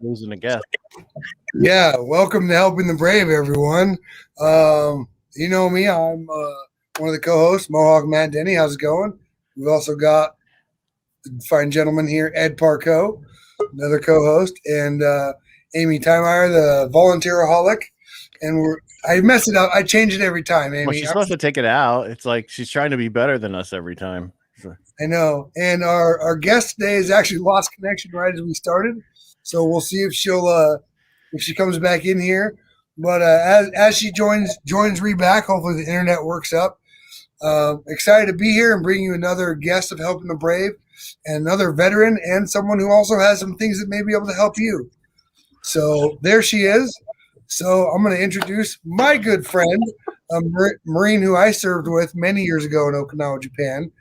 losing a guest. Yeah, welcome to Helping the Brave, everyone. You know me, I'm one of the co-hosts, Mohawk Matt Denny. How's it going? We've also got the fine gentleman here, Ed Parco, another co-host, and Amy Timeyer, the volunteeraholic. And I mess it up. I change it every time, Amy. Well, she's supposed to take it out. It's like she's trying to be better than us every time. I know. And our guest today has actually lost connection right as we started. So we'll see if she comes back in here. But as she joins back, hopefully the internet works up. Excited to be here and bring you another guest of Helping the Brave, and another veteran, and someone who also has some things that may be able to help you. So there she is. So I'm going to introduce my good friend, a Marine who I served with many years ago in Okinawa, Japan.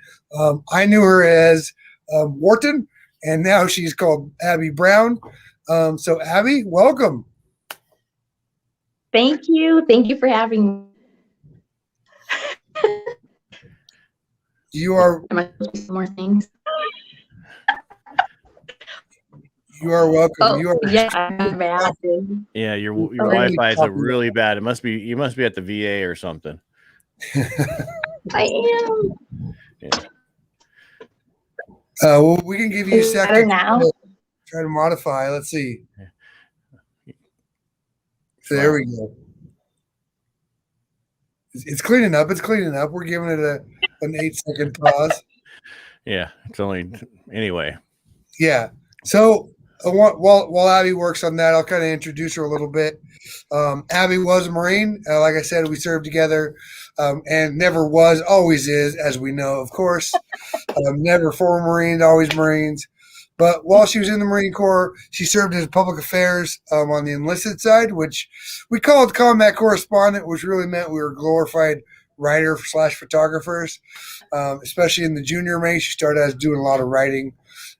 I knew her as Wharton, and now she's called Abby Brown. So Abby, welcome. Thank you. Thank you for having me. You are. Am I supposed to do some more things? You are welcome. Oh, you are. Yeah, your Wi-Fi is really bad. You must be at the VA or something. I am. Yeah. Well, we can give you a second now. Try to modify. Let's see. So there we go. It's cleaning up. We're giving it an 8-second pause. Yeah, it's only anyway. Yeah. So while Abby works on that, I'll kind of introduce her a little bit. Abby was a Marine. Like I said, we served together, and never was, always is, as we know, of course. Never former Marines, always Marines. But while she was in the Marine Corps, she served as public affairs on the enlisted side, which we called combat correspondent, which really meant we were glorified writer/photographers. Especially in the junior ranks, she started as doing a lot of writing.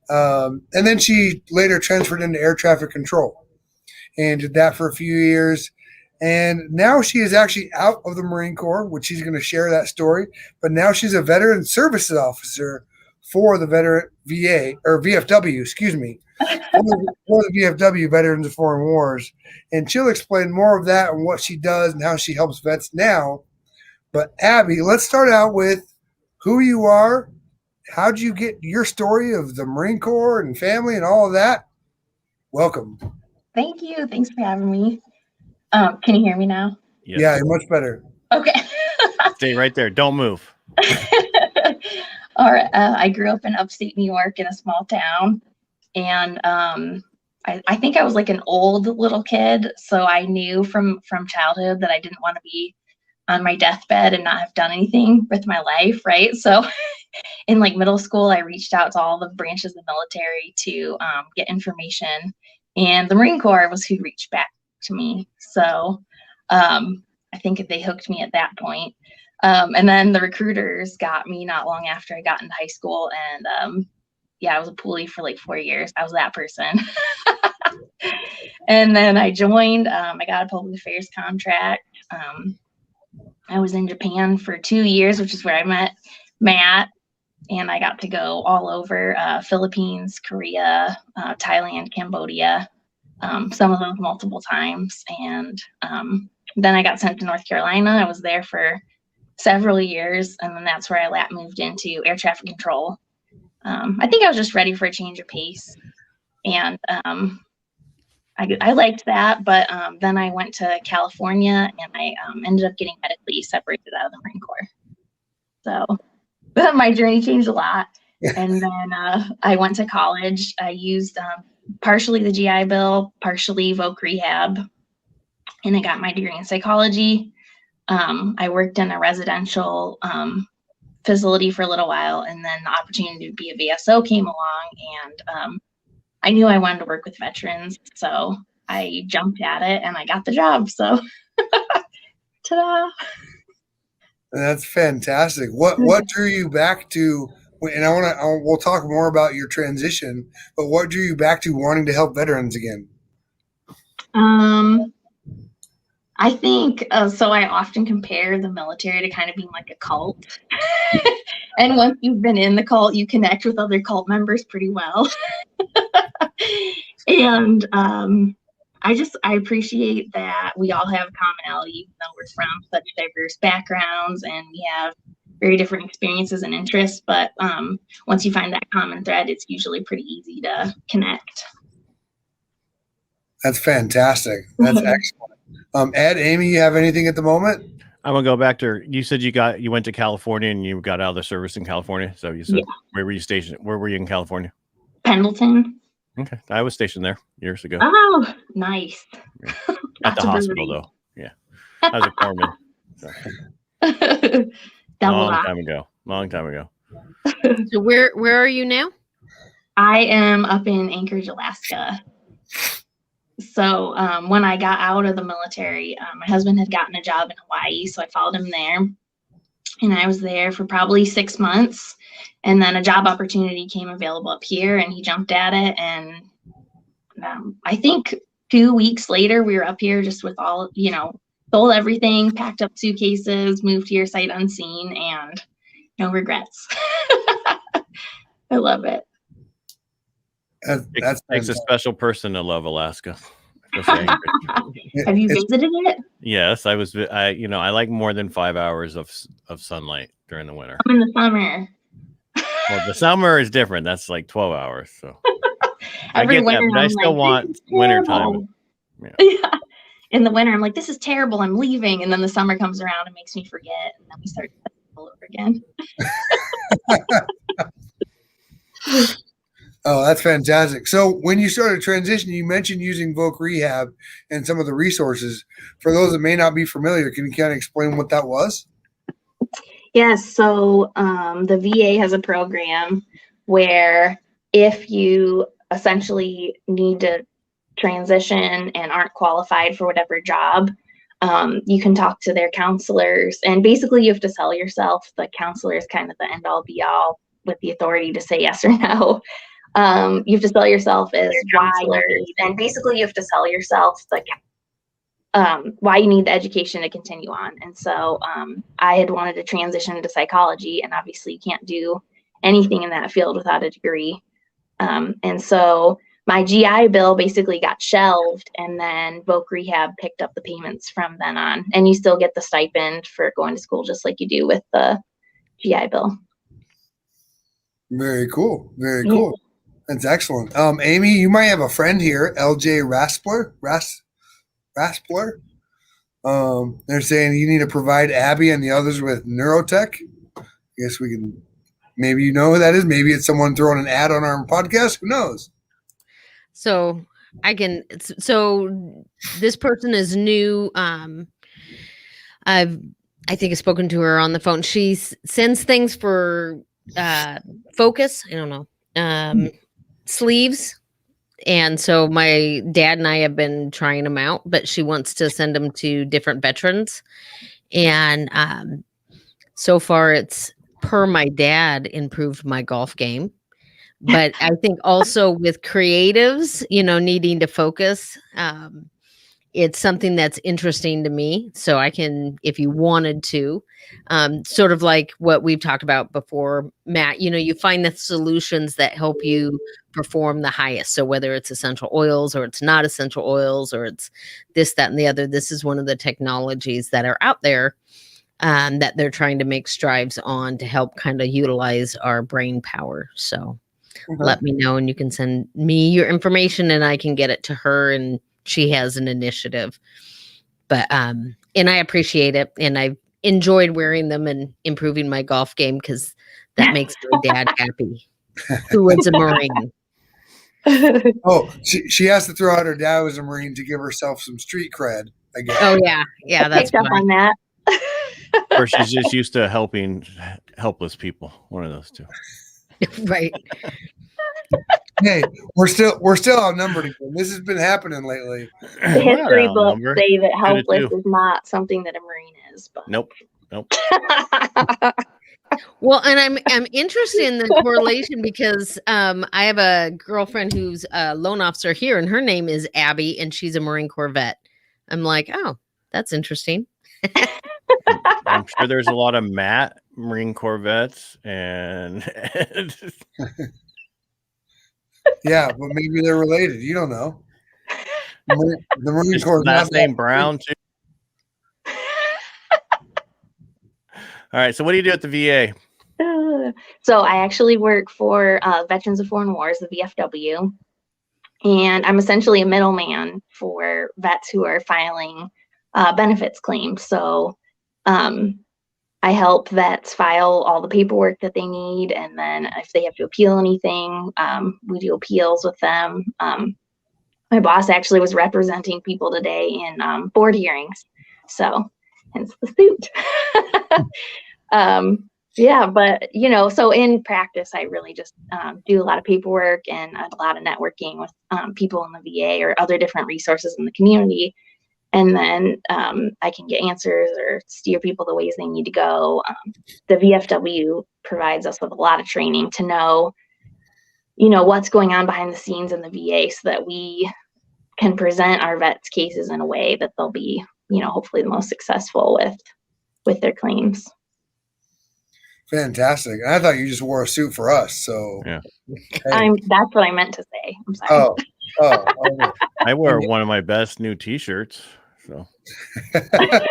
And then she later transferred into air traffic control and did that for a few years. And now she is actually out of the Marine Corps, which she's going to share that story. But now she's a veteran services officer for the veteran VA or VFW, excuse me, for the VFW, Veterans of Foreign Wars. And she'll explain more of that and what she does and how she helps vets now. But Abby, let's start out with who you are. How'd you get your story of the Marine Corps and family and all of that? Welcome. Thank you. Thanks for having me. Can you hear me now? Yes. Yeah, you're much better. Okay. Stay right there. Don't move. All right. I grew up in upstate New York in a small town, and I think I was like an old little kid, so I knew from childhood that I didn't want to be on my deathbed and not have done anything with my life, right? So in like middle school, I reached out to all the branches of the military to get information, and the Marine Corps was who reached back to me. So I think they hooked me at that point. And then the recruiters got me not long after I got into high school, and I was a poolie for like 4 years. I was that person. And then I joined. I got a public affairs contract. I was in Japan for 2 years, which is where I met Matt, and I got to go all over Philippines, Korea, Thailand, Cambodia, some of those multiple times. And then I got sent to North Carolina. I was there for several years, and then that's where I moved into air traffic control. I think I was just ready for a change of pace, and I liked that, but then I went to California, and I ended up getting medically separated out of the Marine Corps. So my journey changed a lot. And then I went to college. I used partially the GI Bill, partially voc rehab, and I got my degree in psychology. I worked in a residential facility for a little while, and then the opportunity to be a VSO came along, and I knew I wanted to work with veterans, so I jumped at it and I got the job. So, ta-da! That's fantastic. What drew you back to? And we'll talk more about your transition. But what drew you back to wanting to help veterans again? I think so. I often compare the military to kind of being like a cult. And once you've been in the cult, you connect with other cult members pretty well. And I appreciate that we all have commonality, even though we're from such diverse backgrounds and we have very different experiences and interests. But once you find that common thread, it's usually pretty easy to connect. That's fantastic. That's excellent. Ed, Amy, you have anything at the moment? I'm gonna go back to, you said you went to California and you got out of the service in California. So you said, where were you stationed? Where were you in California? Pendleton. Okay. I was stationed there years ago. Oh, nice. Yeah. At the hospital though. Yeah. I was a corpsman. So. Long time ago. So where are you now? I am up in Anchorage, Alaska. So when I got out of the military, my husband had gotten a job in Hawaii, so I followed him there. And I was there for probably 6 months. And then a job opportunity came available up here, and he jumped at it. And I think 2 weeks later, we were up here just with all, sold everything, packed up suitcases, moved here sight unseen, and no regrets. I love it. That takes a special person to love Alaska. Have you visited it? Yes, I was. I like more than 5 hours of sunlight during the winter. I'm in the summer. Well, the summer is different. That's like 12 hours. So every I get winter, that, but I still want winter time. Yeah. In the winter, I'm like, this is terrible. I'm leaving, and then the summer comes around and makes me forget, and then we start all over again. Oh, that's fantastic. So when you started transitioning, you mentioned using Voc Rehab and some of the resources. For those that may not be familiar, can you kind of explain what that was? Yes. So the VA has a program where if you essentially need to transition and aren't qualified for whatever job, you can talk to their counselors. And basically you have to sell yourself. The counselor is kind of the end all be all with the authority to say yes or no. You have to sell yourself as why, and basically you have to sell yourself why you need the education to continue on. And so I had wanted to transition into psychology, and obviously you can't do anything in that field without a degree. And so my GI Bill basically got shelved, and then Voc Rehab picked up the payments from then on. And you still get the stipend for going to school just like you do with the GI Bill. Very cool. Very cool. That's excellent. Amy, you might have a friend here, LJ Raspler. Raspler. They're saying you need to provide Abby and the others with neurotech. I guess we can, maybe you know who that is. Maybe it's someone throwing an ad on our podcast. Who knows? So this person is new. I think I've spoken to her on the phone. She sends things for focus. I don't know. Sleeves. And so my dad and I have been trying them out, but she wants to send them to different veterans. And so far it's, per my dad, improved my golf game. But I think also with creatives, needing to focus, it's something that's interesting to me. So I can, if you wanted to, sort of like what we've talked about before, Matt, you find the solutions that help you perform the highest. So whether it's essential oils or it's not essential oils or it's this, that, and the other, this is one of the technologies that are out there that they're trying to make strides on to help kind of utilize our brain power. So let me know, and you can send me your information and I can get it to her, and she has an initiative. But and I appreciate it, and I've enjoyed wearing them and improving my golf game because that makes my dad happy, who was a Marine. Oh, she has to throw out her dad was a Marine to give herself some street cred, I guess. Oh yeah, that's picked up on that. Or she's just used to helping helpless people. One of those two. Right. Hey, we're still outnumbered again. This has been happening lately. The history books say that helpless is not something that a Marine is. But Nope. Well, and I'm interested in the correlation because I have a girlfriend who's a loan officer here, and her name is Abby, and she's a Marine Corps vet. I'm like, oh, that's interesting. I'm sure there's a lot of Marine Corps vets, and Yeah, but maybe they're related. You don't know. The Marine Is Corps his is not last name Brown too? All right. So what do you do at the VA? So I actually work for Veterans of Foreign Wars, the VFW, and I'm essentially a middleman for vets who are filing benefits claims. So I help vets file all the paperwork that they need, and then if they have to appeal anything, we do appeals with them. My boss actually was representing people today in board hearings, so hence the suit. Yeah, but so in practice, I really just do a lot of paperwork and a lot of networking with people in the VA or other different resources in the community. And then I can get answers or steer people the ways they need to go. The VFW provides us with a lot of training to know, what's going on behind the scenes in the VA so that we can present our vets cases in a way that they'll be, hopefully the most successful with their claims. Fantastic. I thought you just wore a suit for us. So Yeah. Hey. That's what I meant to say. I'm sorry. Okay. I wear one of my best new T-shirts. So I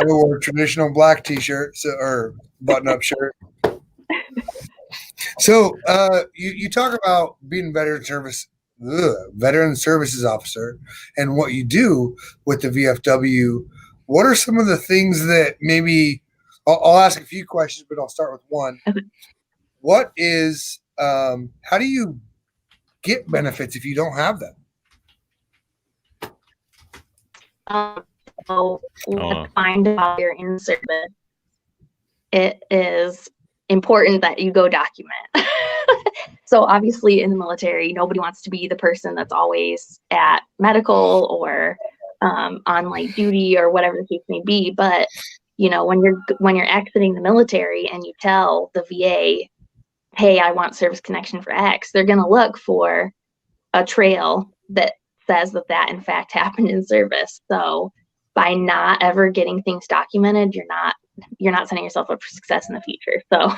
wore a traditional black T-shirt or button-up shirt. So you talk about being veteran services officer and what you do with the VFW. What are some of the things that maybe I'll ask a few questions, but I'll start with one. What is how do you get benefits if you don't have them? So let's find out you're in service. It is important that you go document. So obviously in the military, nobody wants to be the person that's always at medical or on light duty or whatever the case may be. But when you're exiting the military and you tell the VA, hey, I want service connection for X, they're going to look for a trail that says that in fact happened in service. So by not ever getting things documented, you're not setting yourself up for success in the future. So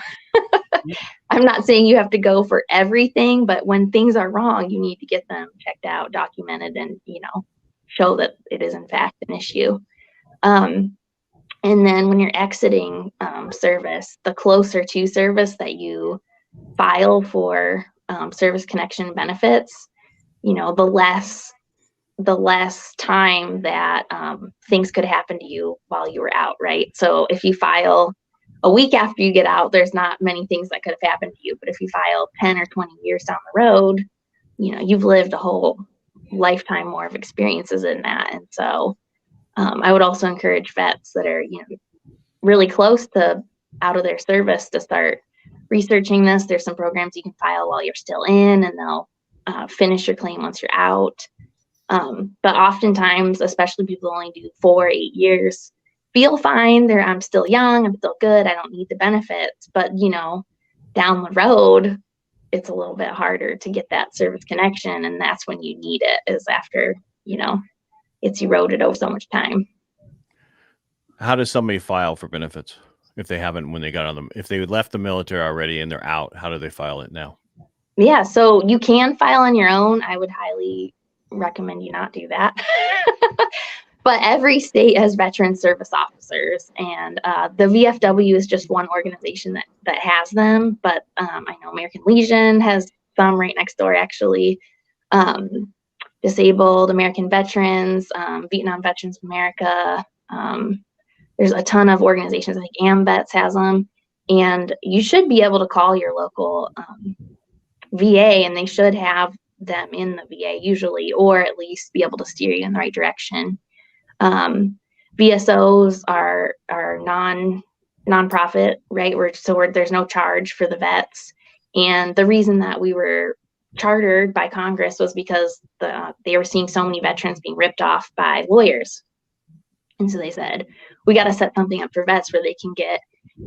I'm not saying you have to go for everything, but when things are wrong, you need to get them checked out, documented, and show that it is in fact an issue. And then when you're exiting service, the closer to service that you file for service connection benefits, the less time that things could happen to you while you were out, right? So if you file a week after you get out, there's not many things that could have happened to you. But if you file 10 or 20 years down the road, you've lived a whole lifetime more of experiences in that. And so I would also encourage vets that are, really close to out of their service to start researching this. There's some programs you can file while you're still in, and they'll finish your claim once you're out. But oftentimes, especially people who only do 4 or 8 years, feel fine. I'm still young. I'm still good. I don't need the benefits. But, down the road, it's a little bit harder to get that service connection. And that's when you need it, is after, it's eroded over so much time. How does somebody file for benefits if they haven't when they got on them? If they left the military already and they're out, how do they file it now? Yeah, so you can file on your own. I would highly recommend you not do that. But every state has veteran service officers, and the VFW is just one organization that has them. But I know American Legion has some right next door, actually. Disabled American Veterans, Vietnam Veterans of America. There's a ton of organizations. I think AMVETS has them. And you should be able to call your local VA, and they should have them in the VA usually, or at least be able to steer you in the right direction. VSOs are non-profit, right? There's no charge for the vets. And the reason that we were chartered by Congress was because they were seeing so many veterans being ripped off by lawyers. And so they said, we got to set something up for vets where they can get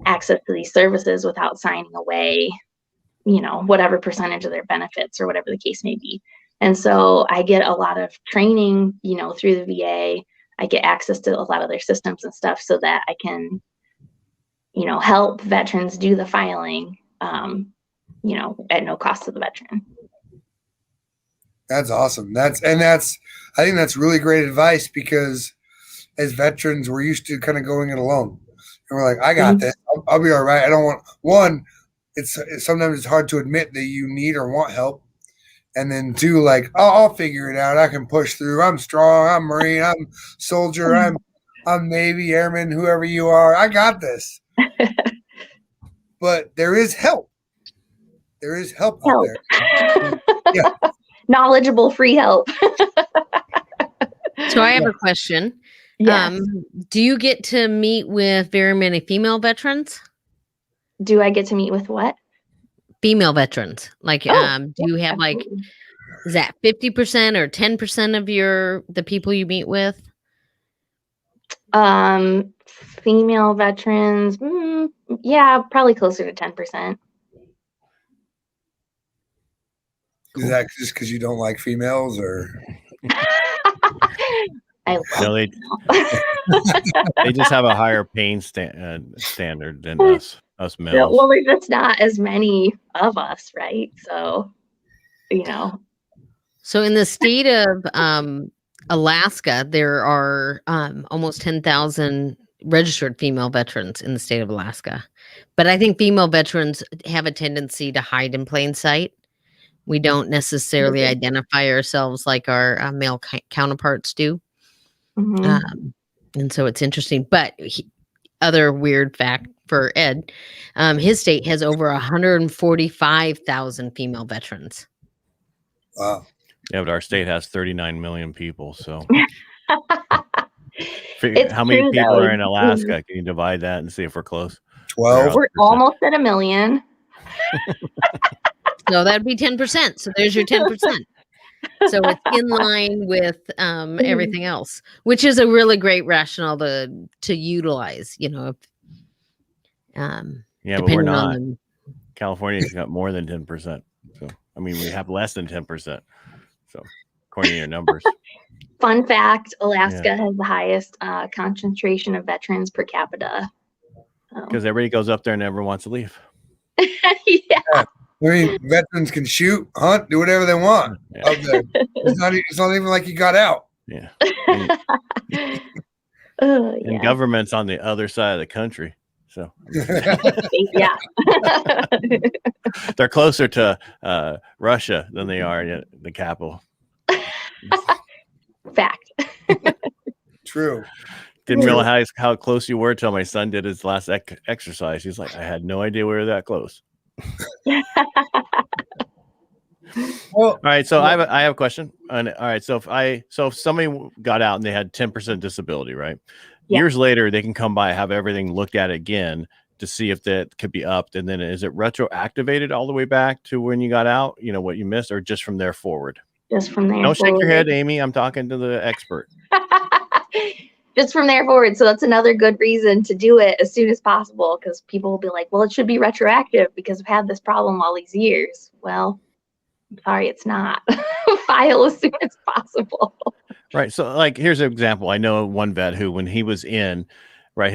access to these services without signing away, whatever percentage of their benefits or whatever the case may be. And so I get a lot of training, through the VA. I get access to a lot of their systems and stuff so that I can, help veterans do the filing, at no cost to the veteran. That's awesome. I think that's really great advice because as veterans, we're used to kind of going it alone. And we're like, I got this. I'll be all right. I don't want one. Sometimes it's hard to admit that you need or want help. And then two, like, oh, I'll figure it out. I can push through. I'm strong. I'm Marine. I'm soldier. I'm Navy, Airman, whoever you are. I got this. But there is help. There is help out there. Yeah. Knowledgeable free help. So I have a question. Yes. Do you get to meet with very many female veterans? Do I get to meet with what? Female veterans. Like, do you have like, is that 50% or 10% of the people you meet with? Female veterans, yeah, probably closer to 10%. Is that just because you don't like females, or? I love they just have a higher pain standard than us males. well, there's just not as many of us, right? So, So in the state of Alaska, there are almost 10,000 registered female veterans in the state of Alaska. But I think female veterans have a tendency to hide in plain sight. We don't necessarily identify ourselves like our male counterparts do. Mm-hmm. And so it's interesting. But other weird fact for Ed, his state has over 145,000 female veterans. Wow. Yeah, but our state has 39 million people. So It's how many true, people though. are in Alaska? Can you divide that and see if we're close? 12. We're almost at 1 million. So that'd be 10%. So there's your 10%. So it's in line with everything else, which is a really great rationale to utilize, Yeah, but we're not. California's got more than 10%. So, I mean, we have less than 10%. So, according to your numbers. Fun fact, Alaska has the highest concentration of veterans per capita. Because everybody goes up there and never wants to leave. Yeah. I mean, veterans can shoot, hunt, do whatever they want up there. It's not even like you got out. Yeah. And And government's on the other side of the country. So yeah. they're closer to Russia than they are at the capital. Fact. True. Didn't realize how close you were till my son did his last exercise. He's like, I had no idea we were that close. Well, all right, so I have a question. And all right, so if somebody got out and they had 10% disability, right? Yeah. Years later, they can come by, have everything looked at again to see if that could be upped. And then is it retroactivated all the way back to when you got out, what you missed, or just from there forward? Just from there. Don't shake your head, Amy. I'm talking to the expert. Just from there forward. So that's another good reason to do it as soon as possible, because people will be like, well, it should be retroactive because I've had this problem all these years. Well, I'm sorry, it's not. File as soon as possible. Right. So like, here's an example. I know one vet who, when he was in, right,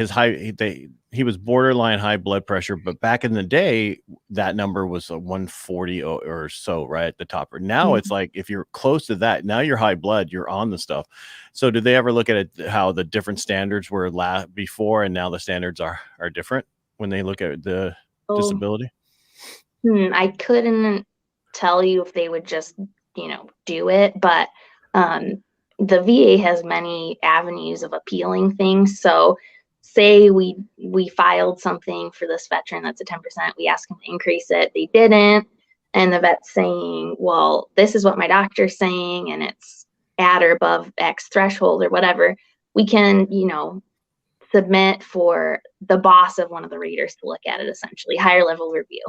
he was borderline high blood pressure, but back in the day, that number was a 140 or so, right at the top. Now it's like, if you're close to that, now you're high blood, you're on the stuff. So did they ever look at it, how the different standards were before, and now the standards are different when they look at the disability? I couldn't tell you if they would just, do it, but the VA has many avenues of appealing things. So say we filed something for this veteran that's a 10%, we asked them to increase it, they didn't, and the vet's saying, well, this is what my doctor's saying, and it's at or above X threshold or whatever, we can, submit for the boss of one of the raters to look at it, essentially, higher level review.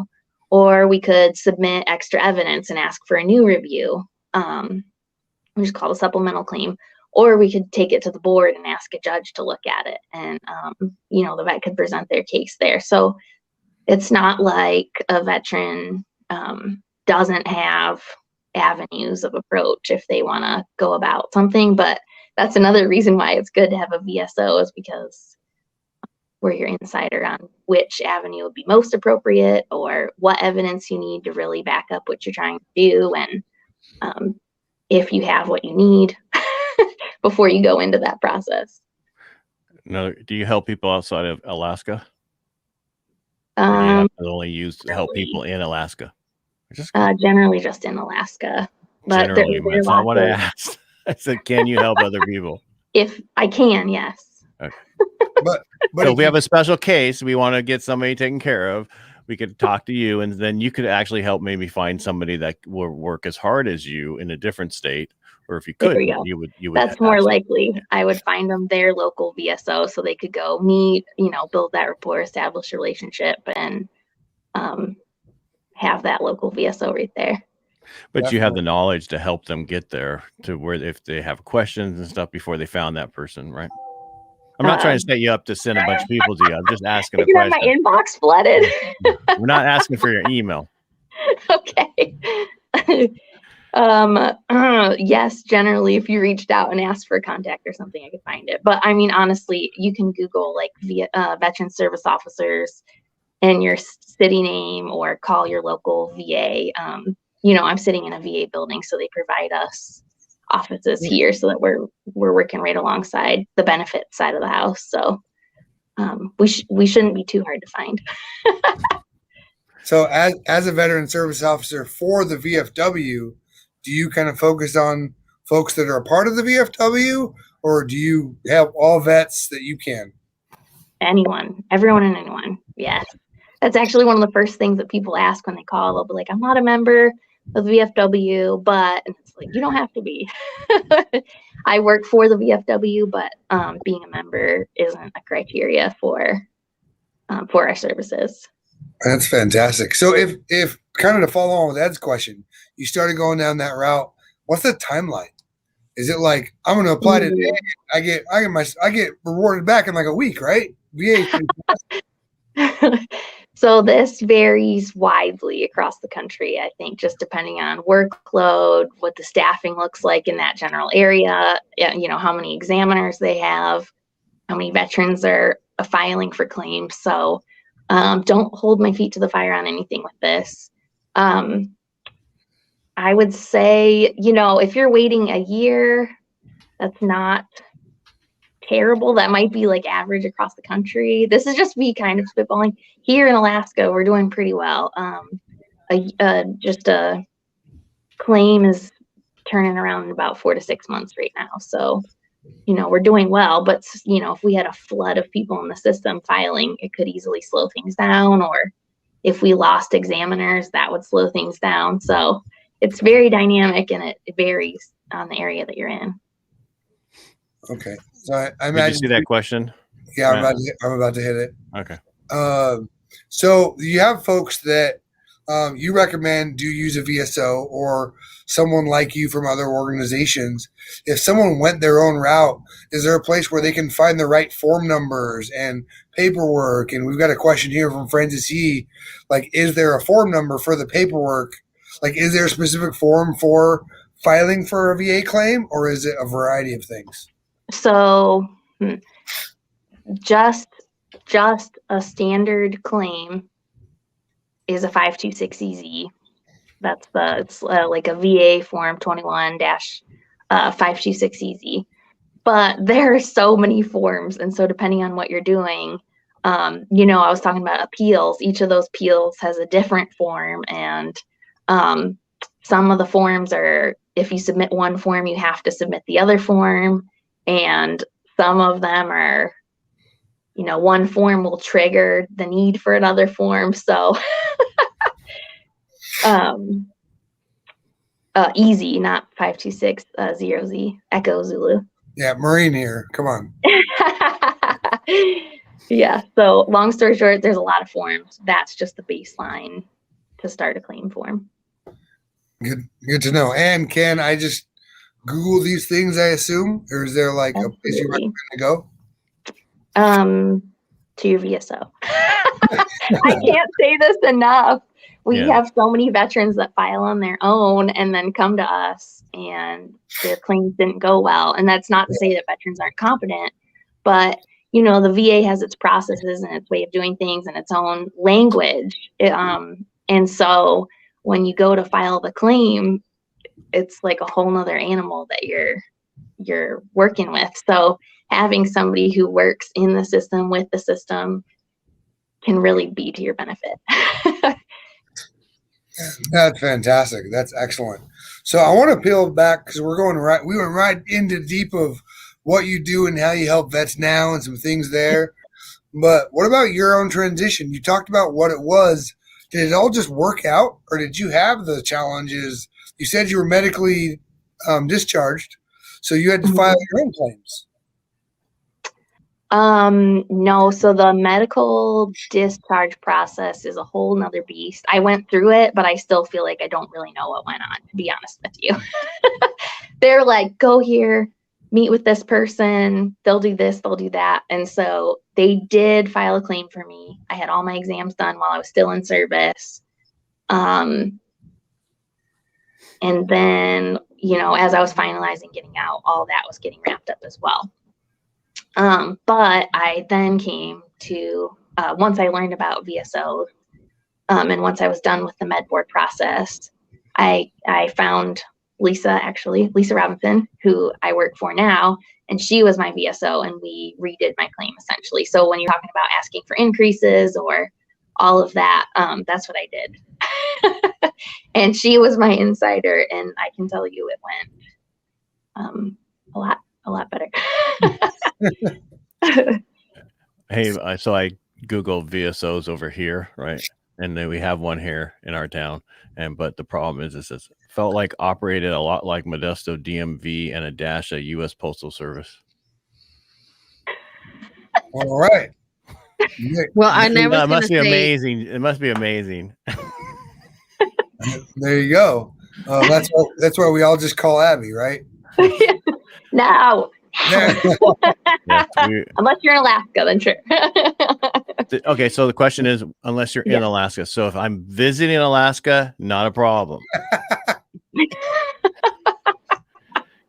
Or we could submit extra evidence and ask for a new review, which is called a supplemental claim. Or we could take it to the board and ask a judge to look at it, and the vet could present their case there. So it's not like a veteran doesn't have avenues of approach if they want to go about something. But that's another reason why it's good to have a VSO, is because we're your insider on which avenue would be most appropriate, or what evidence you need to really back up what you're trying to do. And if you have what you need before you go into that process. No, do you help people outside of Alaska? Or do you have to only help people in Alaska? Generally just in Alaska. But generally, that's not what I asked. I said, can you help other people? If I can, yes. Okay. But so if we have a special case, we want to get somebody taken care of, we could talk to you, and then you could actually help maybe find somebody that will work as hard as you in a different state. Or if you could, you would. That's more likely. I would find them their local VSO so they could go meet, build that rapport, establish a relationship, and have that local VSO right there. But definitely. You have the knowledge to help them get there to where if they have questions and stuff before they found that person, right? I'm not trying to set you up to send a bunch of people to you. I'm just asking a question. My inbox flooded. We're not asking for your email. Okay. Yes, generally, if you reached out and asked for a contact or something, I could find it. But I mean, honestly, you can Google like veteran service officers and your city name, or call your local VA. I'm sitting in a VA building, so they provide us offices here so that we're working right alongside the benefit side of the house. So we shouldn't be too hard to find. So as a veteran service officer for the VFW, do you kind of focus on folks that are a part of the VFW, or do you have all vets that you can? Everyone and anyone. Yes. That's actually one of the first things that people ask when they call. They'll be like, I'm not a member of the VFW, but, and it's like, you don't have to be. I work for the VFW, but being a member isn't a criteria for our services. That's fantastic. So if kind of to follow on with Ed's question, you started going down that route, what's the timeline? Is it like, I'm going to apply today, I get rewarded back in like a week, right? VA. So this varies widely across the country, I think, just depending on workload, what the staffing looks like in that general area, how many examiners they have, how many veterans are filing for claims. So don't hold my feet to the fire on anything with this. I would say, if you're waiting a year, that's not terrible. That might be like average across the country. This is just me kind of spitballing. Here in Alaska, we're doing pretty well. Just a claim is turning around in about 4 to 6 months right now. So, we're doing well, but if we had a flood of people in the system filing, it could easily slow things down. Or if we lost examiners, that would slow things down. So it's very dynamic, and it varies on the area that you're in. Okay. So I imagine. Did you see that question? Yeah, I'm about to hit it. Okay. So you have folks that you recommend do use a VSO, or someone like you from other organizations. If someone went their own route, is there a place where they can find the right form numbers and paperwork? And we've got a question here from Francis E. Like, is there a form number for the paperwork? Like, is there a specific form for filing for a VA claim, or is it a variety of things? So just a standard claim is a 526EZ. It's like a VA form 21-526EZ. But there are so many forms, and so depending on what you're doing, I was talking about appeals. Each of those appeals has a different form, and some of the forms are, if you submit one form, you have to submit the other form, and some of them are, one form will trigger the need for another form. So easy, not 526-0Z, Echo Zulu. Yeah, Marine here. Come on. Yeah. So long story short, there's a lot of forms. That's just the baseline to start a claim form. Good to know. And can I just Google these things, I assume? Or is there like Absolutely. A place you recommend to go? To your VSO. I can't say this enough. We have so many veterans that file on their own and then come to us and their claims didn't go well. And that's not to say that veterans aren't competent, but the VA has its processes and its way of doing things and its own language. And so when you go to file the claim, it's like a whole nother animal that you're working with. So having somebody who works in the system with the system can really be to your benefit. That's fantastic. That's excellent. So I want to peel back because we went right into deep of what you do and how you help vets now and some things there. But what about your own transition? You talked about what it was. Did it all just work out, or did you have the challenges? You said you were medically discharged, so you had to file your own claims. No, so the medical discharge process is a whole nother beast. I went through it, but I still feel like I don't really know what went on, to be honest with you. They're like, go here, meet with this person, they'll do this, they'll do that. And so they did file a claim for me. I had all my exams done while I was still in service. And then, as I was finalizing getting out, all that was getting wrapped up as well. But I then came to, once I learned about VSO, and once I was done with the med board process, I found Lisa Robinson, who I work for now, and she was my VSO, and we redid my claim essentially. So when you're talking about asking for increases or all of that, that's what I did. And she was my insider, and I can tell you it went a lot better. Hey, so I Googled VSOs over here, right? And then we have one here in our town. But the problem is it felt like operated a lot like Modesto DMV and a dash of U.S. Postal Service. All right. Well, I never. It must be amazing. It must be amazing. There you go. That's why we all just call Abby, right? No. Yeah, unless you're in Alaska, then sure. Okay, so the question is, unless you're in Alaska. So if I'm visiting Alaska, not a problem.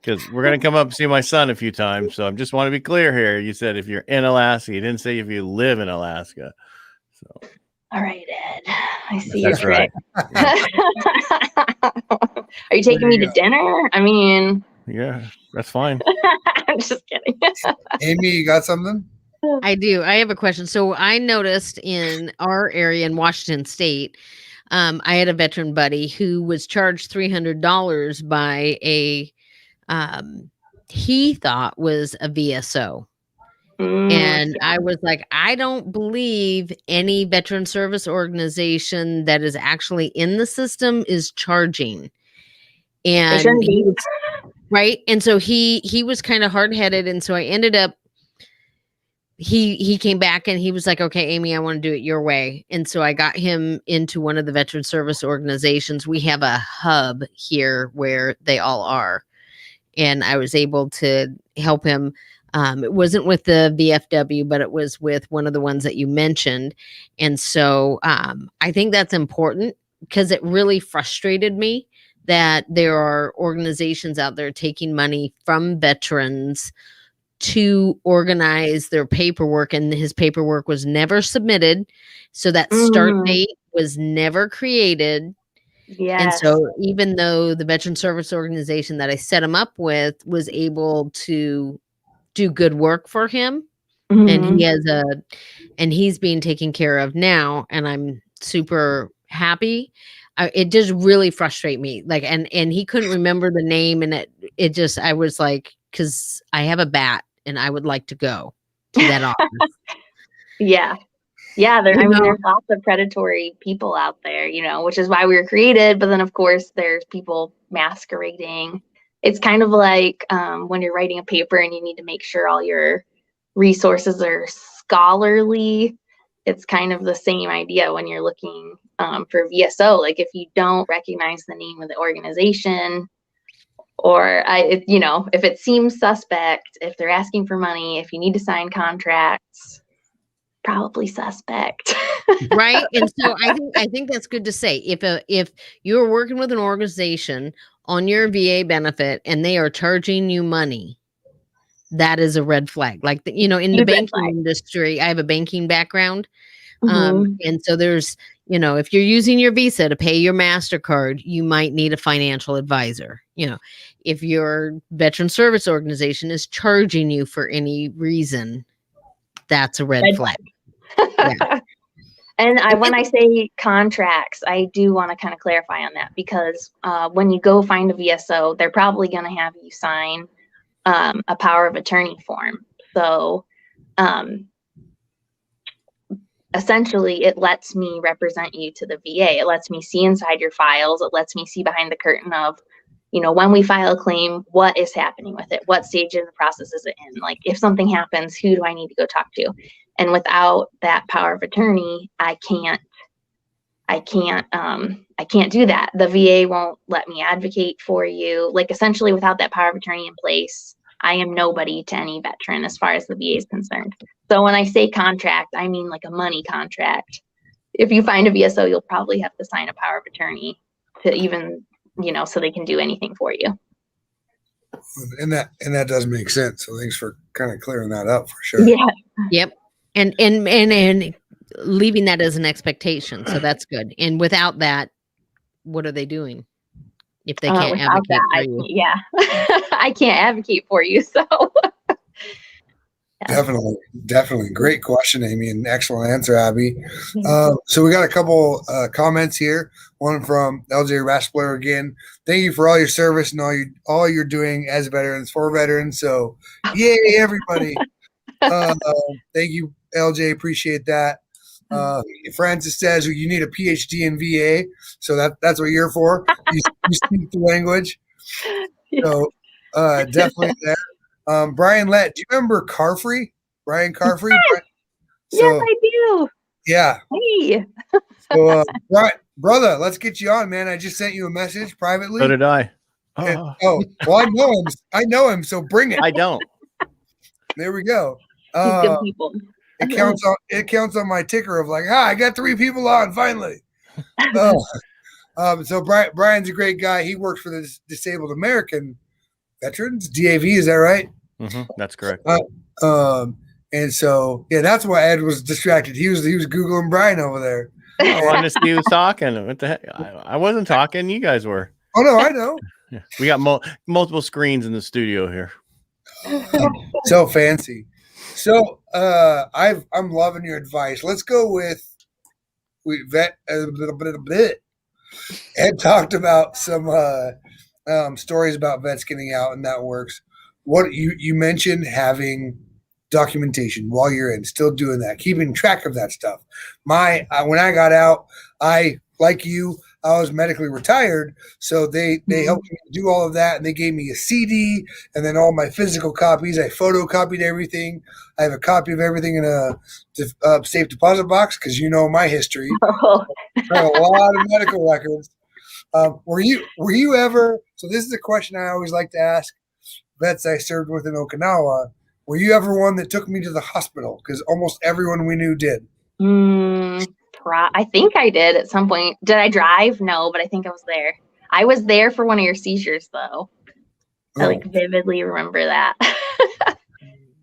Because we're going to come up and see my son a few times. So I just want to be clear here. You said if you're in Alaska. You didn't say if you live in Alaska. So. All right, Ed. I see That's your right. Are you taking me to dinner? I mean... Yeah, that's fine. I'm just kidding. Amy, you got something? I do. I have a question. So I noticed in our area in Washington State, I had a veteran buddy who was charged $300 by a he thought was a VSO. And I was like, I don't believe any veteran service organization that is actually in the system is charging. And he was, right. And so he was kind of hard-headed. And so I ended up, he came back and he was like, okay, Amy, I want to do it your way. And so I got him into one of the veteran service organizations. We have a hub here where they all are. And I was able to help him. It wasn't with the VFW, but it was with one of the ones that you mentioned. And so I think that's important because it really frustrated me that there are organizations out there taking money from veterans to organize their paperwork, and his paperwork was never submitted. So that start date was never created. Yes. And so even though the veteran service organization that I set him up with was able to do good work for him, and he's being taken care of now, and I'm super happy. It just really frustrated me. Like, and he couldn't remember the name, and it just, I was like, because I have a bat and I would like to go to that office. Yeah. There's lots of predatory people out there, which is why we were created. But then, of course, there's people masquerading. It's kind of like when you're writing a paper and you need to make sure all your resources are scholarly. It's kind of the same idea when you're looking for VSO. Like if you don't recognize the name of the organization, or if it seems suspect, if they're asking for money, if you need to sign contracts, probably suspect. Right. And so I think that's good to say. If you're working with an organization on your VA benefit and they are charging you money, that is a red flag. Like, in the banking industry, I have a banking background. And so there's, You know, if you're using your Visa to pay your MasterCard, you might need a financial advisor. You know, if your veteran service organization is charging you for any reason, that's a red flag. Yeah. And when I say contracts, I do want to kind of clarify on that, because when you go find a VSO, they're probably going to have you sign a power of attorney form. So essentially, it lets me represent you to the VA. It lets me see inside your files. It lets me see behind the curtain of, you know, when we file a claim, what is happening with it? What stage of the process is it in? Like, if something happens, who do I need to go talk to? And without that power of attorney, I can't do that. The VA won't let me advocate for you. Like, essentially, without that power of attorney in place, I am nobody to any veteran as far as the VA is concerned. So when I say contract, I mean like a money contract. If you find a VSO, you'll probably have to sign a power of attorney to even, you know, so they can do anything for you. And that does make sense. So thanks for kind of clearing that up for sure. Yeah. Yep. And leaving that as an expectation. So that's good. And without that, what are they doing if they can't advocate for you? Yeah. I can't advocate for you. So Definitely. Great question, Amy, and excellent answer, Abby. So we got a couple comments here. One from LJ Raspler again. Thank you for all your service and all you're doing as veterans for veterans. So yay, everybody. Thank you, LJ. Appreciate that. Francis says you need a PhD in VA. So that's what you're for. You speak the language. So definitely there. Brian Lett, do you remember Carfree? Brian Carfree? Yes, I do. Yeah. Hey. So, brother, let's get you on, man. I just sent you a message privately. So did I. Well, I know him. I know him, so bring it. I don't. There we go. He's good people. It counts on my ticker of like, I got 3 people on finally. So Brian's a great guy. He works for the Disabled American Veterans, DAV, is that right? Mm-hmm, that's correct. And so that's why Ed was distracted. He was Googling Brian over there. I wanted to see who was talking. What the heck? I wasn't talking. You guys were. Oh no, I know. We got multiple screens in the studio here. So fancy. So I'm loving your advice. Let's go with vet. Ed talked about some stories about vets getting out, and that works. What you mentioned having documentation while you're in, still doing that, keeping track of that stuff. When I got out, I was medically retired, so they helped me do all of that, and they gave me a CD and then all my physical copies. I photocopied everything. I have a copy of everything in a safe deposit box because you know my history. I have a lot of medical records. Were you ever? So this is a question I always like to ask vets I served with in Okinawa. Were you ever one that took me to the hospital? Because almost everyone we knew did. I think I did at some point. Did I drive? No, but I think I was there. I was there for one of your seizures, though. I vividly remember that.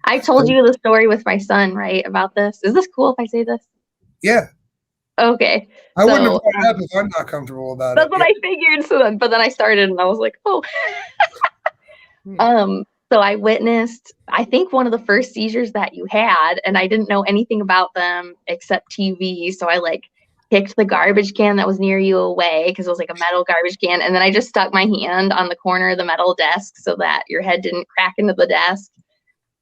I told you the story with my son, right, about this. Is this cool if I say this? Yeah. Okay. I wouldn't have brought it up if I'm not comfortable about it. That's what I figured. But then I started and I was like, oh. So I witnessed, I think, one of the first seizures that you had, and I didn't know anything about them except TV. So I kicked the garbage can that was near you away because it was like a metal garbage can. And then I just stuck my hand on the corner of the metal desk so that your head didn't crack into the desk.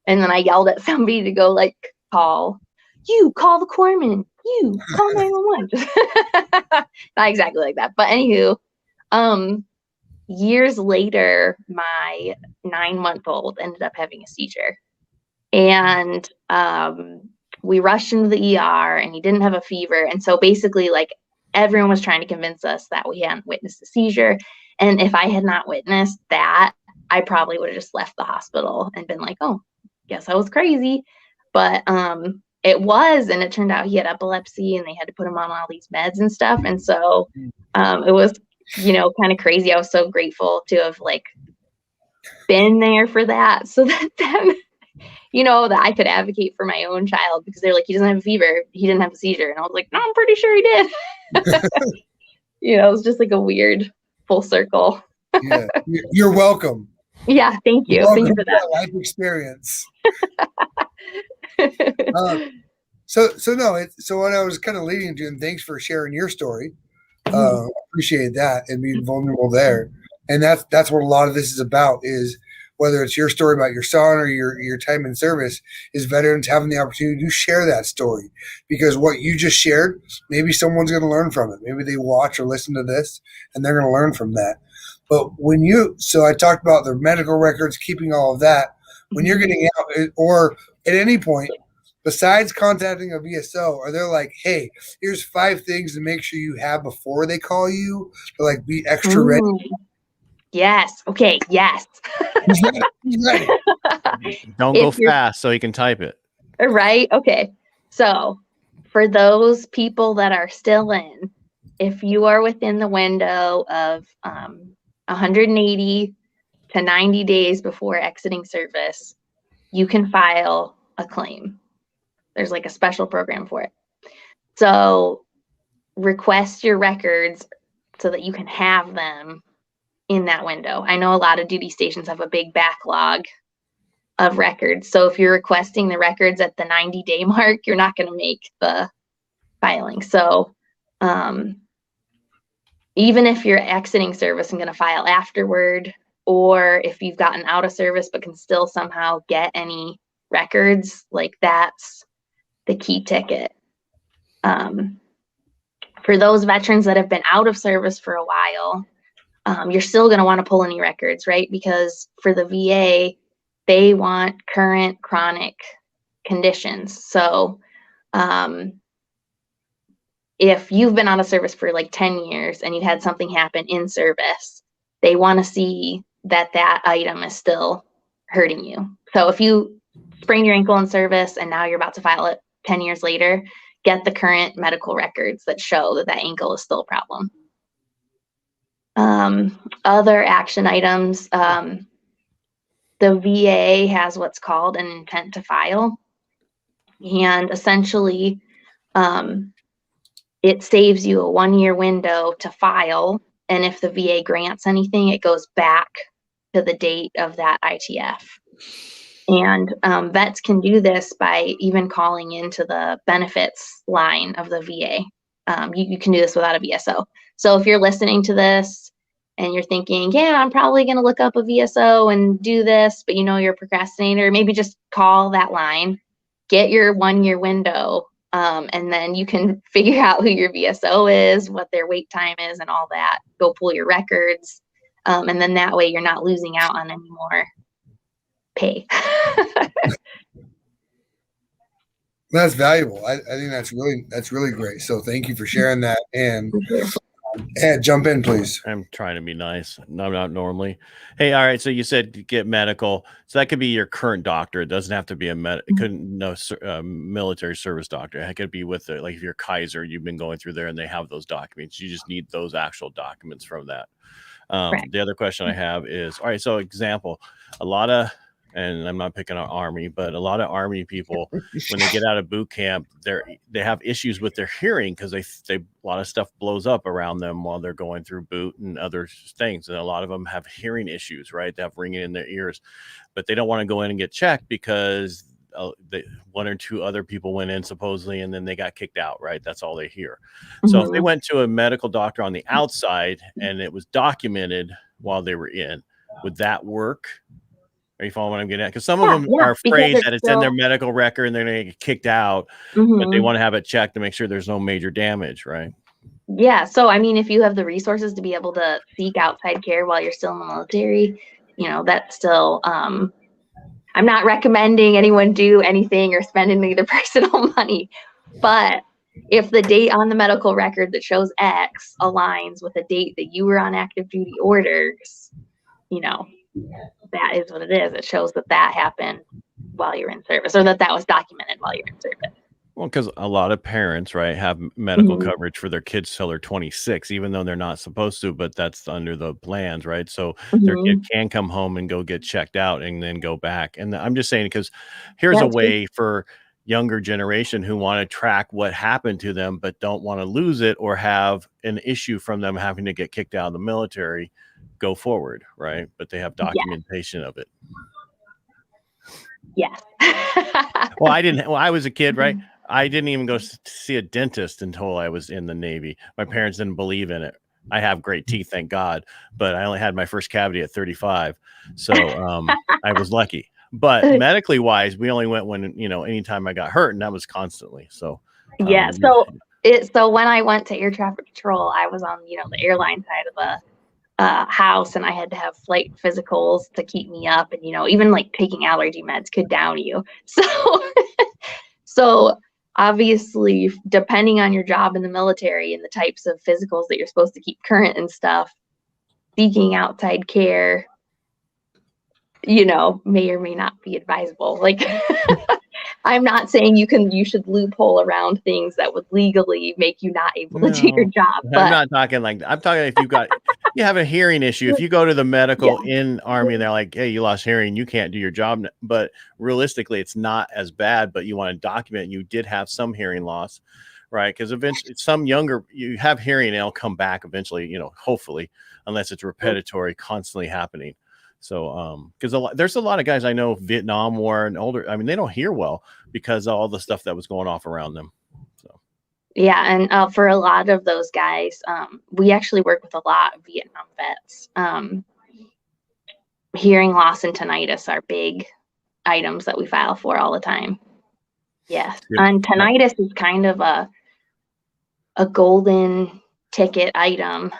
And then I yelled at somebody to go call the corpsman, you call 911. Not exactly like that. But anywho, years later, my 9-month-old ended up having a seizure, and we rushed into the ER, and he didn't have a fever. And so basically, everyone was trying to convince us that we hadn't witnessed a seizure. And if I had not witnessed that, I probably would have just left the hospital and been like, oh, guess I was crazy. But it was, and it turned out he had epilepsy, and they had to put him on all these meds and stuff. And so it was, kind of crazy. I was so grateful to have been there for that, so that then that I could advocate for my own child because they're like, he doesn't have a fever. He didn't have a seizure. And I was like, no, I'm pretty sure he did. It was just like a weird full circle. Yeah. You're welcome. Yeah. Thank you. Welcome Thank you to for that. that life experience. So no, so what I was kind of leading to, and thanks for sharing your story. Appreciate that and being vulnerable there. And that's what a lot of this is about, is whether it's your story about your son or your time in service, is veterans having the opportunity to share that story. Because what you just shared, maybe someone's going to learn from it. Maybe they watch or listen to this and they're going to learn from that. But so I talked about the medical records, keeping all of that. When you're getting out, or at any point, besides contacting a VSO, are they like, hey, here's 5 things to make sure you have before they call you, to like be extra ready? Yes. Okay. Yes. He's ready. Don't go fast so you can type it. Right. Okay. So for those people that are still in, if you are within the window of 180 to 90 days before exiting service, you can file a claim. There's like a special program for it. So request your records so that you can have them in that window. I know a lot of duty stations have a big backlog of records. So if you're requesting the records at the 90-day mark, you're not going to make the filing. So even if you're exiting service and going to file afterward, or if you've gotten out of service but can still somehow get any records, like that's the key ticket. For those veterans that have been out of service for a while, you're still going to want to pull any records, right? Because for the VA, they want current chronic conditions. So if you've been out of service for like 10 years and you had something happen in service, they want to see that that item is still hurting you. So if you sprained your ankle in service and now you're about to file it 10 years later, get the current medical records that show that that ankle is still a problem. Other action items, the VA has what's called an intent to file. And essentially, it saves you a 1-year window to file. And if the VA grants anything, it goes back to the date of that ITF. And vets can do this by even calling into the benefits line of the VA. You can do this without a VSO. So if you're listening to this and you're thinking, yeah, I'm probably going to look up a VSO and do this, but you're a procrastinator, maybe just call that line, get your 1-year window, and then you can figure out who your VSO is, what their wait time is, and all that. Go pull your records. And then that way you're not losing out on any more pay. That's valuable. I think that's really great. So thank you for sharing that. And Ed, jump in, please. I'm trying to be nice. No, not normally. Hey, all right. So you said get medical. So that could be your current doctor. It doesn't have to be military service doctor. It could be with like if you're Kaiser, you've been going through there and they have those documents. You just need those actual documents from that. The other question I have is, all right, so example, a lot of, and I'm not picking on Army, but a lot of Army people, when they get out of boot camp, they have issues with their hearing because they a lot of stuff blows up around them while they're going through boot and other things. And a lot of them have hearing issues, right? They have ringing in their ears, but they don't want to go in and get checked because 1 or 2 other people went in supposedly, and then they got kicked out, right? That's all they hear. So if they went to a medical doctor on the outside and it was documented while they were in, would that work? Are you following what I'm getting at? Because some of them are afraid that it's in their medical record and they're going to get kicked out, but they want to have it checked to make sure there's no major damage, right? Yeah. So, I mean, if you have the resources to be able to seek outside care while you're still in the military, that's still, I'm not recommending anyone do anything or spend any of their personal money, but if the date on the medical record that shows X aligns with the date that you were on active duty orders, that is what it is. It shows that happened while you're in service, or that was documented while you're in service. Well, because a lot of parents, right, have medical Mhm. coverage for their kids till they're 26, even though they're not supposed to, but that's under the plans, right? So their kid Mhm. can come home and go get checked out and then go back. And I'm just saying, because here's Yeah, a it's good. way for younger generation who want to track what happened to them, but don't want to lose it or have an issue from them having to get kicked out of the military, go forward, right? But they have Yeah. documentation of it. Yes. Well, I didn't. Well, I was a kid, right? Mhm. I didn't even go see a dentist until I was in the Navy. My parents didn't believe in it. I have great teeth, thank God, but I only had my first cavity at 35, so I was lucky. But medically wise, we only went when anytime I got hurt, and that was constantly. So, Yeah. So when I went to air traffic control, I was on the airline side of the house, and I had to have flight physicals to keep me up, and even like taking allergy meds could down you. So obviously, depending on your job in the military and the types of physicals that you're supposed to keep current and stuff, seeking outside care, may or may not be advisable. Like, I'm not saying you should loophole around things that would legally make you not able to do your no, job, I'm but not talking like that. I'm talking if you have a hearing issue. If you go to the medical yeah, in Army and they're like, "Hey, you lost hearing, you can't do your job," but realistically, it's not as bad. But you want to document you did have some hearing loss, right? Because eventually, you have hearing and it'll come back eventually. Hopefully, unless it's repetitive, constantly happening. So, because there's a lot of guys I know, Vietnam War and older. I mean, they don't hear well because of all the stuff that was going off around them. So, yeah, and for a lot of those guys, we actually work with a lot of Vietnam vets. Hearing loss and tinnitus are big items that we file for all the time. Yes, yeah. and tinnitus is kind of a golden ticket item.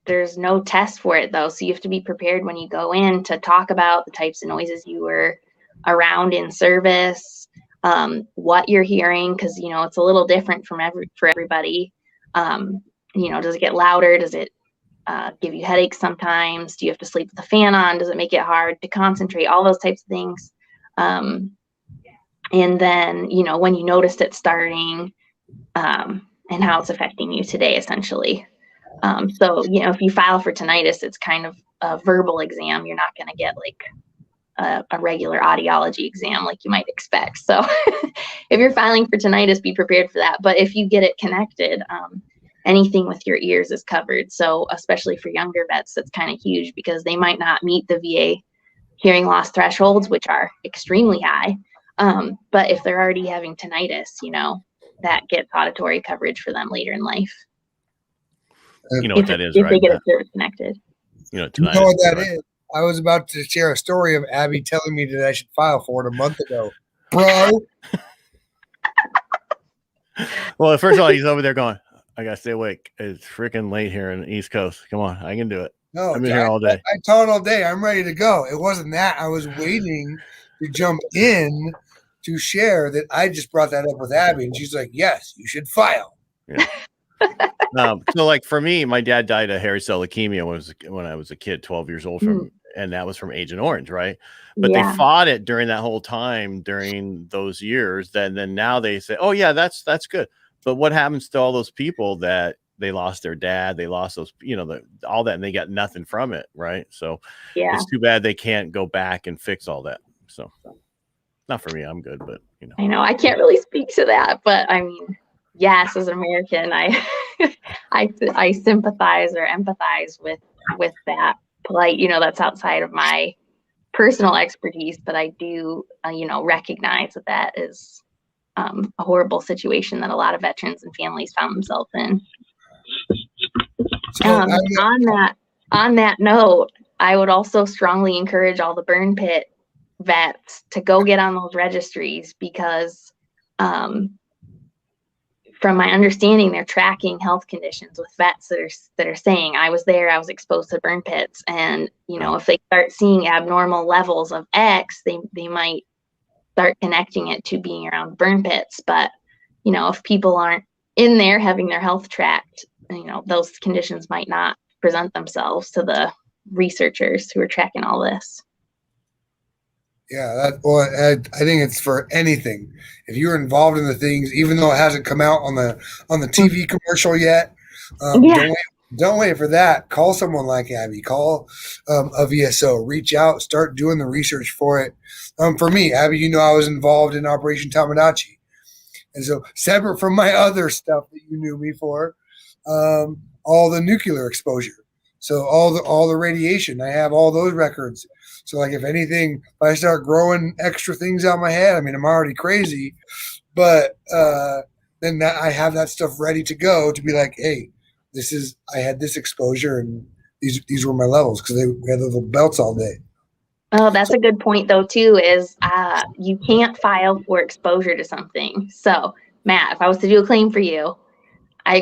There's no test for it though, so you have to be prepared when you go in to talk about the types of noises you were around in service, what you're hearing, because it's a little different for everybody. Does it get louder? Does it give you headaches sometimes? Do you have to sleep with the fan on? Does it make it hard to concentrate? All those types of things. And then when you noticed it starting, and how it's affecting you today, essentially. So if you file for tinnitus, it's kind of a verbal exam. You're not going to get like a regular audiology exam like you might expect. So if you're filing for tinnitus, be prepared for that. But if you get it connected, anything with your ears is covered. So especially for younger vets, that's kind of huge because they might not meet the VA hearing loss thresholds, which are extremely high. But if they're already having tinnitus, that gets auditory coverage for them later in life. You know what that is, if right? they get a service connected. You know what that is? I was about to share a story of Abby telling me that I should file for it a month ago. Bro. Well, first of all, he's over there going, I got to stay awake. It's freaking late here in the East Coast. Come on, I can do it. No, I've been here all day. I taught all day. I'm ready to go. It wasn't that. I was waiting to jump in to share that I just brought that up with Abby, and she's like, yes, you should file. Yeah. So like for me, my dad died of hairy cell leukemia when I was a kid, 12 years old and that was from Agent Orange, right? But they fought it during that whole time, during those years. Then now they say, oh yeah, that's good. But what happens to all those people that they lost their dad, they lost those, all that, and they got nothing from it, right? So it's too bad they can't go back and fix all that. So not for me, I'm good, but I know I can't really speak to that, but I mean, yes, as an American, I sympathize or empathize with that plight. That's outside of my personal expertise, but I do recognize that is a horrible situation that a lot of veterans and families found themselves in. So on that note, I would also strongly encourage all the burn pit vets to go get on those registries because from my understanding, they're tracking health conditions with vets that are saying, I was there, I was exposed to burn pits. And, if they start seeing abnormal levels of X, they might start connecting it to being around burn pits. But, if people aren't in there having their health tracked, those conditions might not present themselves to the researchers who are tracking all this. Yeah, I think it's for anything. If you're involved in the things, even though it hasn't come out on the TV commercial yet, Yeah. don't wait for that. Call someone like Abby. Call a VSO. Reach out. Start doing the research for it. For me, Abby, you know, I was involved in Operation Tamagotchi, and so separate from my other stuff that you knew me for, all the nuclear exposure. So all the radiation. I have all those records. So like if anything, if I start growing extra things out my head, I mean I'm already crazy, but then I have that stuff ready to go to be like, hey, I had this exposure and these were my levels because we had little belts all day. Oh, that's a good point though too, is you can't file for exposure to something. So Matt, if I was to do a claim for you,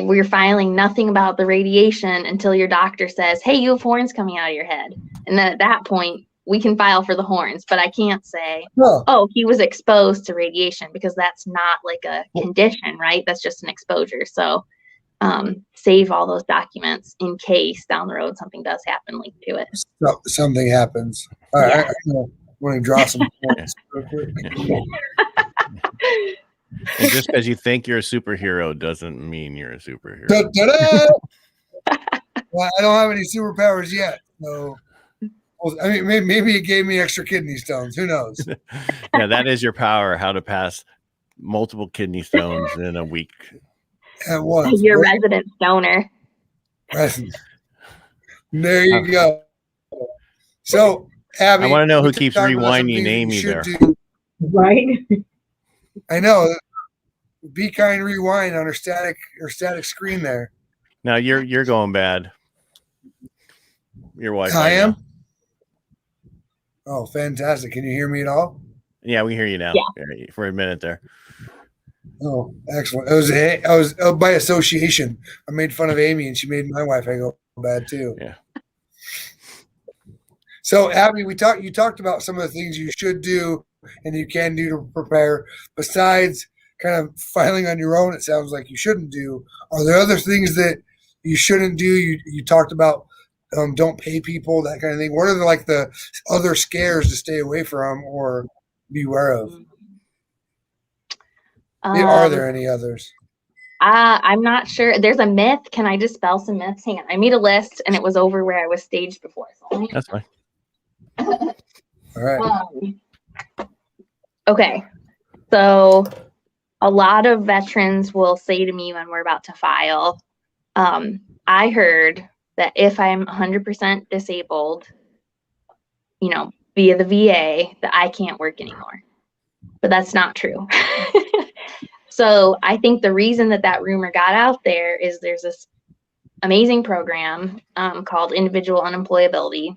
we're filing nothing about the radiation until your doctor says, hey, you have horns coming out of your head. And then at that point, we can file for the horns, but I can't say, oh, he was exposed to radiation, because that's not like a condition, right? That's just an exposure. So save all those documents in case down the road something does happen linked to it. Something happens. All right, I'm going to draw some points real quick. And just because you think you're a superhero doesn't mean you're a superhero. Well, I don't have any superpowers yet, so I mean, maybe it gave me extra kidney stones. Who knows? Yeah, that is your power: how to pass multiple kidney stones in a week. At once. Your resident stoner. There you go. So, Abby, I want to know who keeps rewinding Amy there. Right. I know. Be kind, rewind on her static screen there. Now you're going bad. Your wife. I am. Oh, fantastic! Can you hear me at all? Yeah, we hear you now. Yeah. For a minute there. Oh, excellent! I was by association. I made fun of Amy, and she made my wife go bad too. Yeah. So, Abby, you talked about some of the things you should do and you can do to prepare. Besides kind of filing on your own, it sounds like you shouldn't do. Are there other things that you shouldn't do? You talked about don't pay people, that kind of thing. What are the other scares to stay away from or beware of? Are there any others? I'm not sure. There's a myth. Can I dispel some myths? Hang on. I made a list and it was over where I was staged before. So that's fine. All right. Okay. So a lot of veterans will say to me when we're about to file, I heard that if I'm 100% disabled, via the VA, that I can't work anymore. But that's not true. So I think the reason that rumor got out there is there's this amazing program called Individual Unemployability.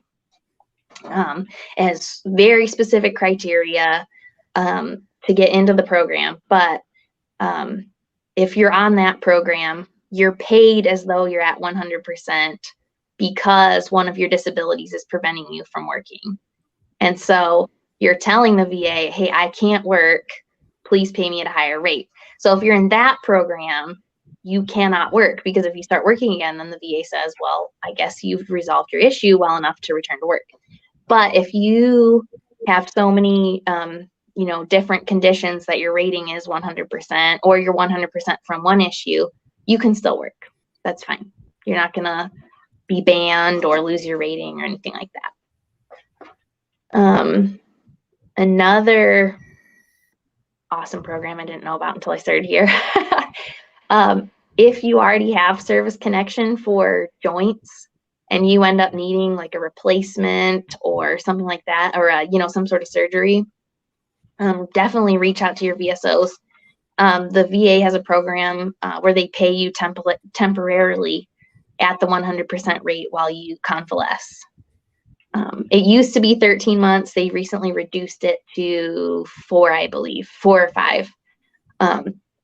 It has very specific criteria to get into the program. But if you're on that program, you're paid as though you're at 100% because one of your disabilities is preventing you from working. And so you're telling the VA, hey, I can't work. Please pay me at a higher rate. So if you're in that program, you cannot work, because if you start working again, then the VA says, well, I guess you've resolved your issue well enough to return to work. But if you have so many, different conditions that your rating is 100% or you're 100% from one issue, you can still work. That's fine. You're not going to be banned or lose your rating or anything like that. Another awesome program I didn't know about until I started here. If you already have service connection for joints and you end up needing like a replacement or something like that, or some sort of surgery, definitely reach out to your VSOs. The VA has a program where they pay you temporarily at the 100% rate while you convalesce. It used to be 13 months. They recently reduced it to 4, I believe, 4 or 5.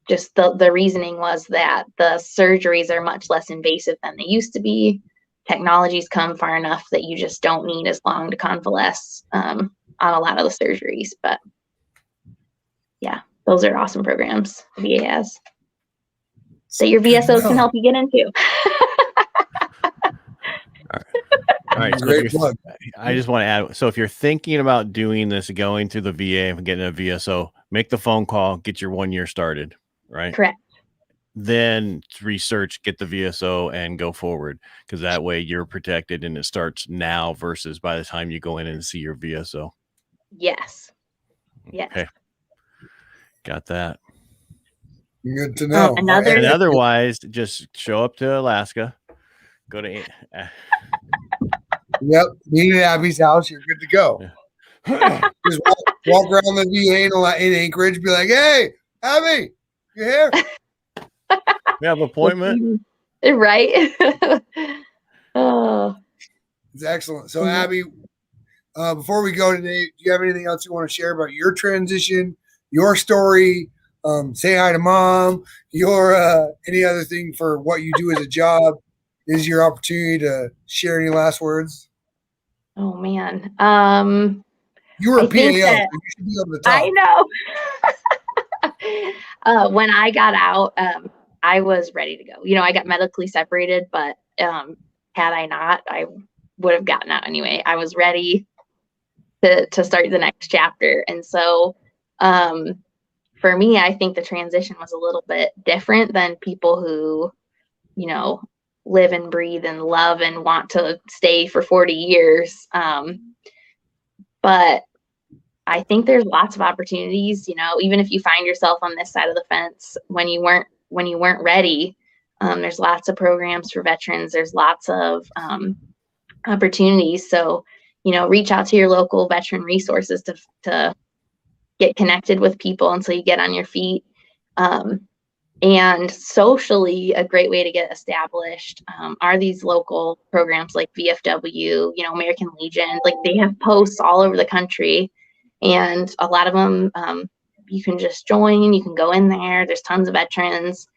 Just the reasoning was that the surgeries are much less invasive than they used to be. Technology's come far enough that you just don't need as long to convalesce on a lot of the surgeries. But yeah, those are awesome programs the VA has that your VSOs can help you get into. All All right, so Great plug. I just want to add. So if you're thinking about doing this, going through the VA and getting a VSO, make the phone call, get your 1 year started, right? Correct. Then research, get the VSO, and go forward, because that way you're protected and it starts now versus by the time you go in and see your VSO. Yes. Yes. Okay, got that. Good to know. And otherwise, just show up to Alaska. Go to. Yep, meet at Abby's house. You're good to go. Yeah. Just walk around the VA in Anchorage. Be like, hey, Abby, you here? We have an appointment. Right. Oh. It's excellent. So, Abby, before we go today, do you have anything else you want to share about your transition, your story? Say hi to mom. Your any other thing for what you do as a job. Is your opportunity to share any last words? Oh man. You were a PAL, so you should be able to talk. I know. When I got out, I was ready to go. You know, I got medically separated, but had I not, I would have gotten out anyway. I was ready to start the next chapter. And so for me, I think the transition was a little bit different than people who, you know, live and breathe and love and want to stay for 40 years. But I think there's lots of opportunities, you know, even if you find yourself on this side of the fence when you weren't ready, there's lots of programs for veterans. There's lots of opportunities. So, you know, reach out to your local veteran resources to get connected with people until you get on your feet. And socially, a great way to get established are these local programs like VFW, you know, American Legion. Like, they have posts all over the country, and a lot of them you can just join. You can go in there. There's tons of veterans,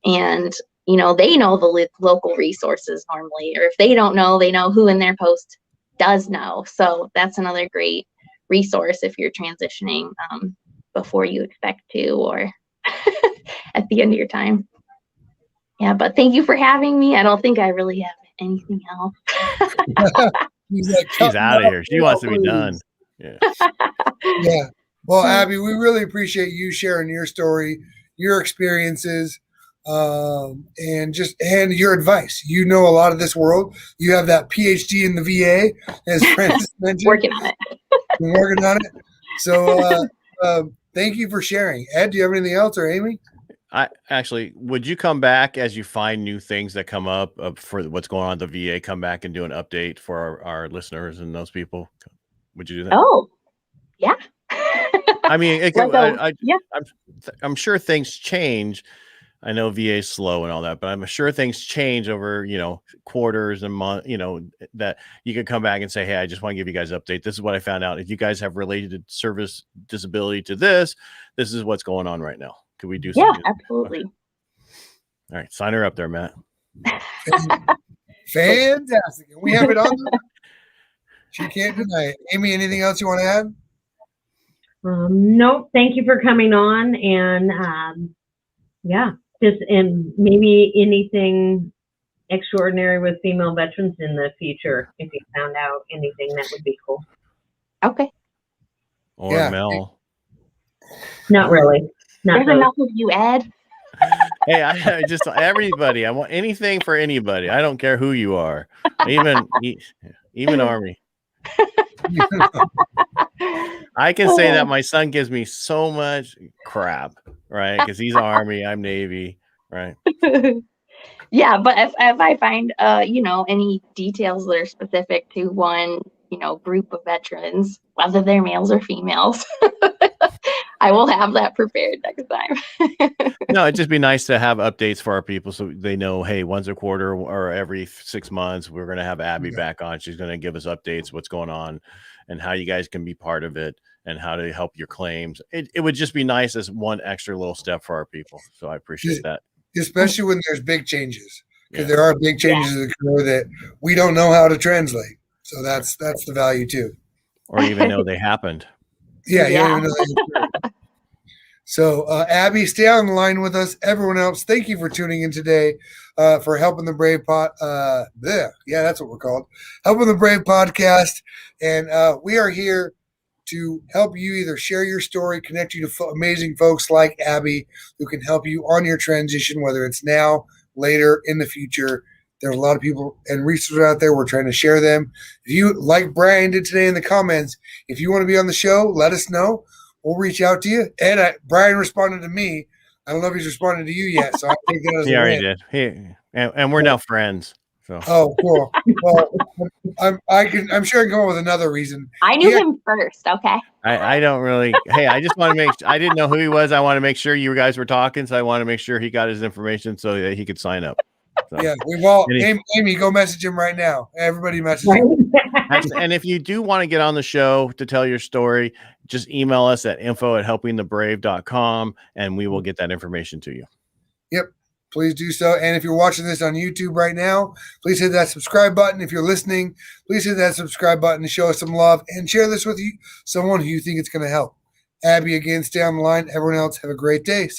and you know, they know the local resources normally, or if they don't know, they know who in their post does know. So that's another great resource if you're transitioning before you expect to, or at the end of your time. Yeah, but thank you for having me. I don't think I really have anything else. She's out of here. She wants to be done. Yeah. Yeah. Well, Abby, we really appreciate you sharing your story, your experiences, and your advice. You know a lot of this world. You have that PhD in the VA, as Francis mentioned. Working on it. Working on it. So thank you for sharing. Ed, do you have anything else, or Amy? I actually, would you come back as you find new things that come up for what's going on at the VA? Come back and do an update for our listeners and those people. Would you do that? Oh, yeah. I mean, yeah. I'm sure things change. I know VA is slow and all that, but I'm sure things change over, you know, quarters and month, you know, that you could come back and say, hey, I just want to give you guys an update. This is what I found out. If you guys have related service disability to this is what's going on right now. Could we do something? Yeah, absolutely. Okay. All right. Sign her up there, Matt. Fantastic. And we have it on there. She can't deny it. Amy, anything else you want to add? No, thank you for coming on. And and maybe anything extraordinary with female veterans in the future. If you found out anything, that would be cool. Okay. Or Mel. Not really. There's enough of you, Ed. Hey, I just everybody. I want anything for anybody. I don't care who you are, even Army. I can say that my son gives me so much crap, right? Because he's Army, I'm Navy, right? Yeah, but if I find you know, any details that are specific to one, you know, group of veterans, whether they're males or females, I will have that prepared next time. No, it'd just be nice to have updates for our people so they know, hey, once a quarter or every 6 months, we're going to have Abby back on. She's going to give us updates, what's going on, and how you guys can be part of it and how to help your claims. It would just be nice as one extra little step for our people. So I appreciate that. Especially when there's big changes, because there are big changes that occur that we don't know how to translate. So that's the value too. Or even know they happened. Yeah. You don't even know So, Abby, stay on the line with us. Everyone else, thank you for tuning in today for Helping the Brave yeah, that's what we're called. Helping the Brave podcast. And we are here to help you either share your story, connect you to amazing folks like Abby who can help you on your transition, whether it's now, later, in the future. There's a lot of people and resources out there. We're trying to share them. If you, like Brian did today in the comments, if you want to be on the show, let us know. We'll reach out to you. And Brian responded to me. I don't know if he's responded to you yet, so I think that as He a already win. did. And we're now friends. So Oh, cool. Well, I'm sure I can come up with another reason. I knew him first. Okay. I don't really. Hey, I just want to I didn't know who he was. I want to make sure you guys were talking, so I want to make sure he got his information so that he could sign up. So. Yeah, we've all. Amy, go message him right now. Everybody message him. And if you do want to get on the show to tell your story, just email us at info@helpingthebrave.com and we will get that information to you. Yep. Please do so. And if you're watching this on YouTube right now, please hit that subscribe button. If you're listening, please hit that subscribe button to show us some love and share this with someone who you think it's going to help. Abby, again, stay on the line. Everyone else, have a great day. See